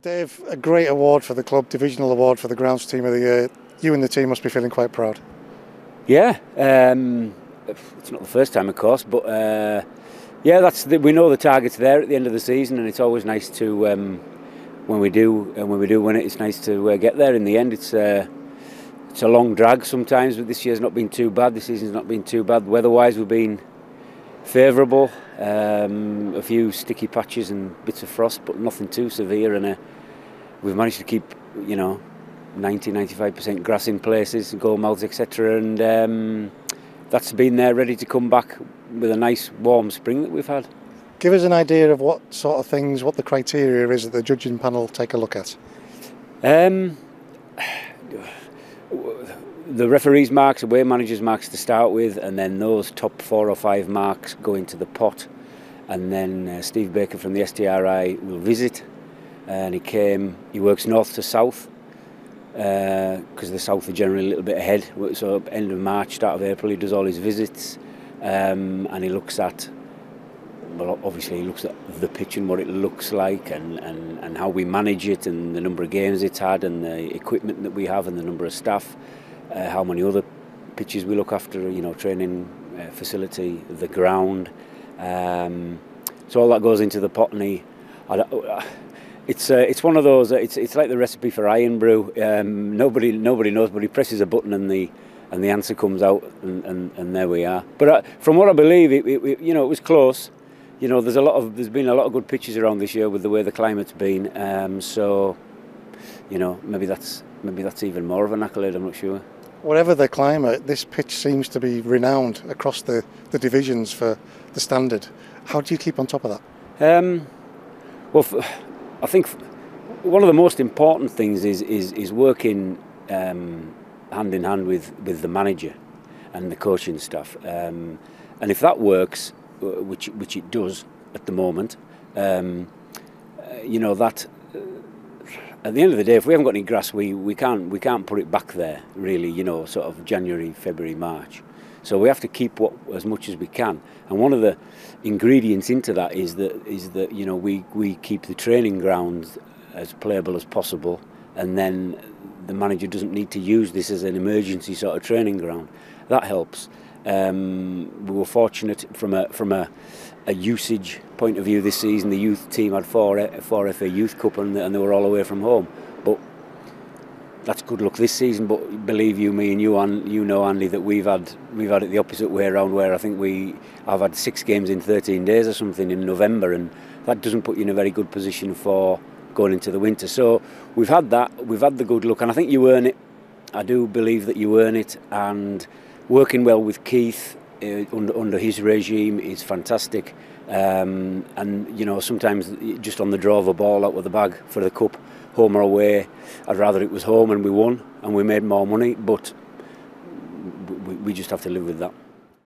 Dave, a great award for the club, divisional award for the Grounds Team of the Year. You and the team must be feeling quite proud. Yeah, it's not the first time, of course, but yeah, we know the target's there at the end of the season, and it's always nice to when we do win it. It's nice to get there in the end. It's a long drag sometimes, but this year's not been too bad. This season's not been too bad. Weather-wise, we've been favourable. A few sticky patches and bits of frost, but nothing too severe, and we've managed to keep 90-95% grass in places, goal mouths, etc. And that's been there ready to come back with a nice warm spring that we've had. Give us an idea of what sort of things, what the criteria is that the judging panel take a look at. The referees' marks, away managers' marks to start with, and then those top 4 or 5 marks go into the pot. And then Steve Baker from the STRI will visit, and he works north to south, because the south are generally a little bit ahead. So end of March, start of April, he does all his visits, and he looks at, well, obviously he looks at the pitch and what it looks like, and how we manage it, and the number of games it's had, and the equipment that we have, and the number of staff. How many other pitches we look after, training facility, the ground. So all that goes into the pot, and it's one of those. It's like the recipe for iron brew. Nobody knows, but he presses a button and the answer comes out, and there we are. But from what I believe, it was close. There's been a lot of good pitches around this year with the way the climate's been. So maybe that's even more of an accolade. I'm not sure. Whatever the climate, this pitch seems to be renowned across the divisions for the standard. How do you keep on top of that? I think one of the most important things is working hand in hand with the manager and the coaching staff. And if that works, which it does at the moment, that. At the end of the day, if we haven't got any grass, we can't put it back there, really, sort of January, February, March. So we have to keep as much as we can. And one of the ingredients into that is that we keep the training grounds as playable as possible, and then the manager doesn't need to use this as an emergency sort of training ground. That helps. We were fortunate from a usage point of view this season. The youth team had four FA Youth Cup, and they were all away from home. But that's good luck this season. But believe you me, and you know, Andy, that we've had it the opposite way around, where I think I've had 6 games in 13 days or something in November, and that doesn't put you in a very good position for going into the winter. So we've had that. We've had the good luck, and I think you earn it. I do believe that you earn it, and working well with Keith under his regime is fantastic, and sometimes just on the draw of a ball out with the bag for the cup, home or away, I'd rather it was home and we won and we made more money, but we just have to live with that.